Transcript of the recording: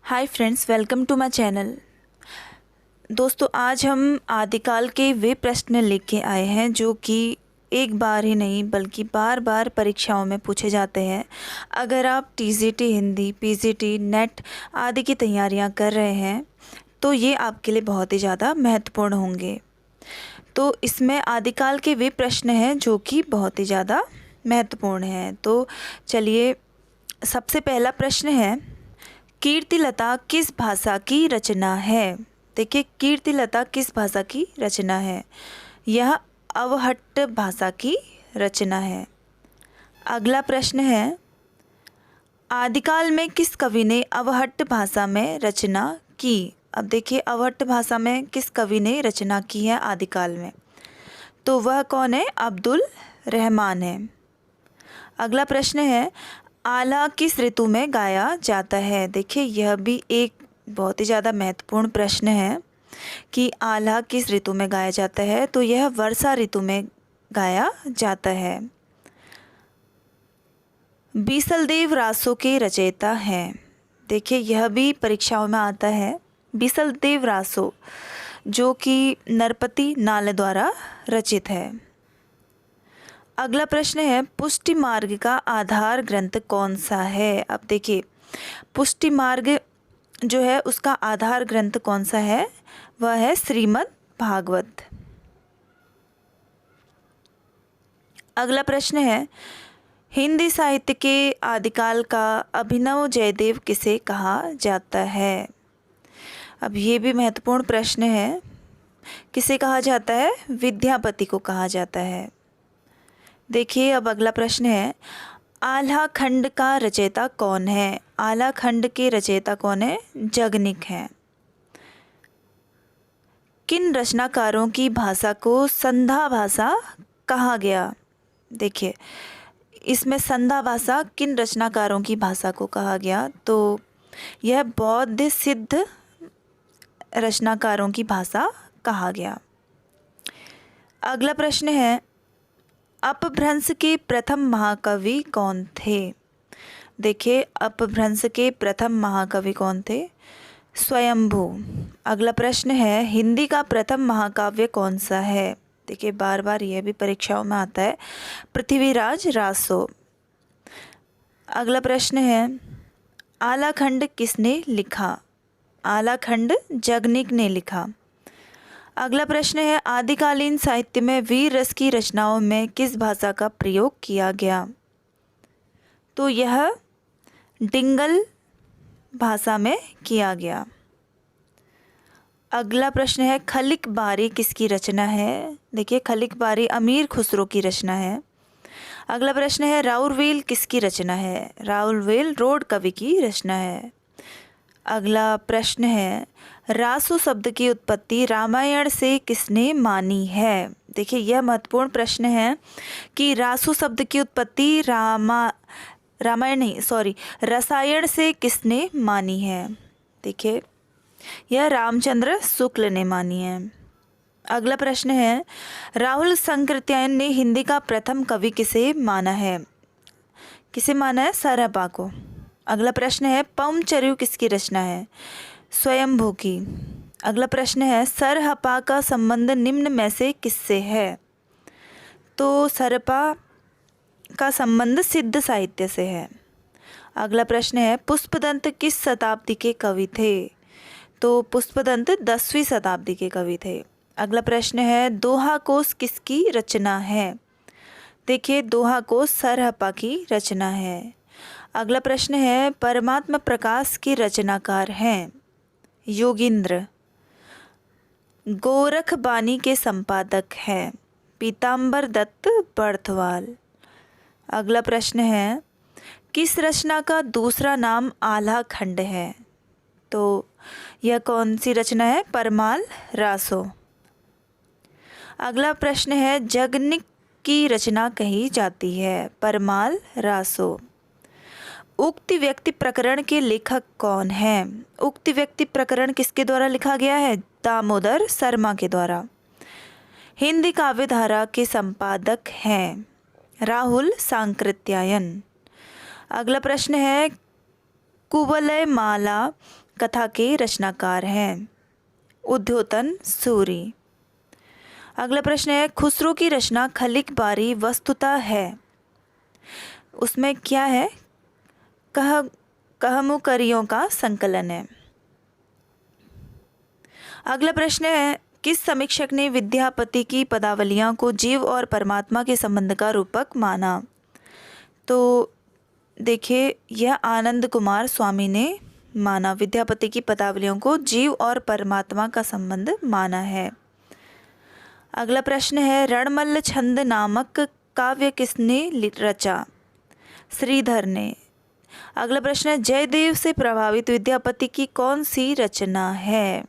Hi friends, welcome to my channel. दोस्तों, आज हम आदिकाल के वे प्रश्न लेके आए हैं जो कि एक बार ही नहीं बल्कि बार बार परीक्षाओं में पूछे जाते हैं। अगर आप टीजीटी हिंदी, पीजीटी, नेट आदि की तैयारियां कर रहे हैं तो ये आपके लिए बहुत ही ज़्यादा महत्वपूर्ण होंगे। तो इसमें आदिकाल के वे प्रश्न हैं जो कि बहुत ही ज़्यादा महत्वपूर्ण हैं। तो चलिए, सबसे पहला प्रश्न है, कीर्तिलता किस भाषा की रचना है? देखिए, कीर्तिलता किस भाषा की रचना है? यह अवहट्ट भाषा की रचना है। अगला प्रश्न है, आदिकाल में किस कवि ने अवहट्ट भाषा में रचना की? अब देखिए, अवहट्ट भाषा में किस कवि ने रचना की है आदिकाल में? तो वह कौन है? अब्दुल रहमान है। अगला प्रश्न है, आल्हा किस ऋतु में गाया जाता है? देखिए, यह भी एक बहुत ही ज़्यादा महत्वपूर्ण प्रश्न है कि आल्हा किस ऋतु में गाया जाता है। तो यह वर्षा ऋतु में गाया जाता है। बीसलदेव रासों के रचयिता हैं। देखिए, यह भी परीक्षाओं में आता है। बीसलदेव रासो जो कि नरपति नाले द्वारा रचित है। अगला प्रश्न है, पुष्टि मार्ग का आधार ग्रंथ कौन सा है? अब देखिए, पुष्टि मार्ग जो है उसका आधार ग्रंथ कौन सा है? वह है श्रीमद् भागवत। अगला प्रश्न है, हिंदी साहित्य के आदिकाल का अभिनव जयदेव किसे कहा जाता है? अब ये भी महत्वपूर्ण प्रश्न है। किसे कहा जाता है? विद्यापति को कहा जाता है। देखिए, अब अगला प्रश्न है, आल्हा खंड का रचयिता कौन है? आल्हा खंड के रचयिता कौन है? जगनिक हैं। किन रचनाकारों की भाषा को संधा भाषा कहा गया? देखिए, इसमें संधा भाषा किन रचनाकारों की भाषा को कहा गया? तो यह बौद्ध सिद्ध रचनाकारों की भाषा कहा गया। अगला प्रश्न है, अपभ्रंश के प्रथम महाकवि कौन थे? देखिए, अपभ्रंश के प्रथम महाकवि कौन थे? स्वयंभू। अगला प्रश्न है, हिंदी का प्रथम महाकाव्य कौन सा है? देखिए, बार बार यह भी परीक्षाओं में आता है, पृथ्वीराज रासो। अगला प्रश्न है, आल्हा खंड किसने लिखा? आल्हा खंड जगनिक ने लिखा। अगला प्रश्न है, आदिकालीन साहित्य में वीर रस की रचनाओं में किस भाषा का प्रयोग किया गया? तो यह डिंगल भाषा में किया गया। अगला प्रश्न है, खलिक बारी किसकी रचना है? देखिए, खलिक बारी अमीर खुसरो की रचना है। अगला प्रश्न है, राउरवेल किसकी रचना है? राउरवेल रोड कवि की रचना है। अगला प्रश्न है, रासो शब्द की उत्पत्ति रामायण से किसने मानी है? देखिए, यह महत्वपूर्ण प्रश्न है कि रासो शब्द की उत्पत्ति रसायन से किसने मानी है? देखिए, यह रामचंद्र शुक्ल ने मानी है। अगला प्रश्न है, राहुल संकृत्यायन ने हिंदी का प्रथम कवि किसे माना है? किसे माना है? सरहपा को। अगला प्रश्न है, पवनचर्यु किसकी रचना है? स्वयंभू की। अगला प्रश्न है, सरहपा का संबंध निम्न में से किससे है? तो सरहपा का संबंध सिद्ध साहित्य से है। अगला प्रश्न है, पुष्पदंत किस शताब्दी के कवि थे? तो पुष्पदंत 10वीं शताब्दी के कवि थे। अगला प्रश्न है, दोहा कोश किसकी रचना है? देखिए, दोहा कोश सरहपा की रचना है। अगला प्रश्न है, परमात्मा प्रकाश के रचनाकार हैं? योगींद्र। गोरख बानी के संपादक हैं? पीताम्बर दत्त बर्थवाल। अगला प्रश्न है, किस रचना का दूसरा नाम आल्हा खंड है? तो यह कौन सी रचना है? परमाल रासो। अगला प्रश्न है, जगनिक की रचना कही जाती है? परमाल रासो। उक्ति व्यक्ति प्रकरण के लेखक कौन हैं? उक्ति व्यक्ति प्रकरण किसके द्वारा लिखा गया है? दामोदर शर्मा के द्वारा। हिंदी काव्य धारा के संपादक हैं? राहुल सांकृत्यायन। अगला प्रश्न है, कुवलय माला कथा के रचनाकार हैं? उद्योतन सूरि। अगला प्रश्न है, खुसरो की रचना खलिक बारी वस्तुतः है, उसमें क्या है? कहमुकरियों का संकलन है। अगला प्रश्न है, किस समीक्षक ने विद्यापति की पदावलियां को जीव और परमात्मा के संबंध का रूपक माना? तो देखिए, यह आनंद कुमार स्वामी ने माना, विद्यापति की पदावलियों को जीव और परमात्मा का संबंध माना है। अगला प्रश्न है, रणमल्ल छंद नामक काव्य किसने रचा? श्रीधर ने। अगला प्रश्न है, जयदेव से प्रभावित विद्यापति की कौन सी रचना है?